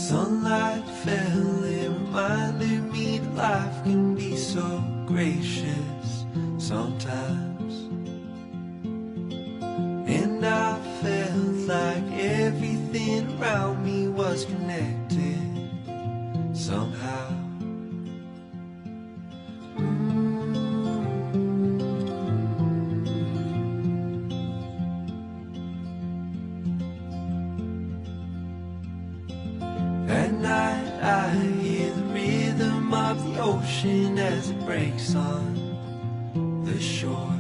Sunlight fell, it reminded me that life can be so gracious sometimes. And I felt like everything around me was connected somehow. At night I hear the rhythm of the ocean as it breaks on the shore.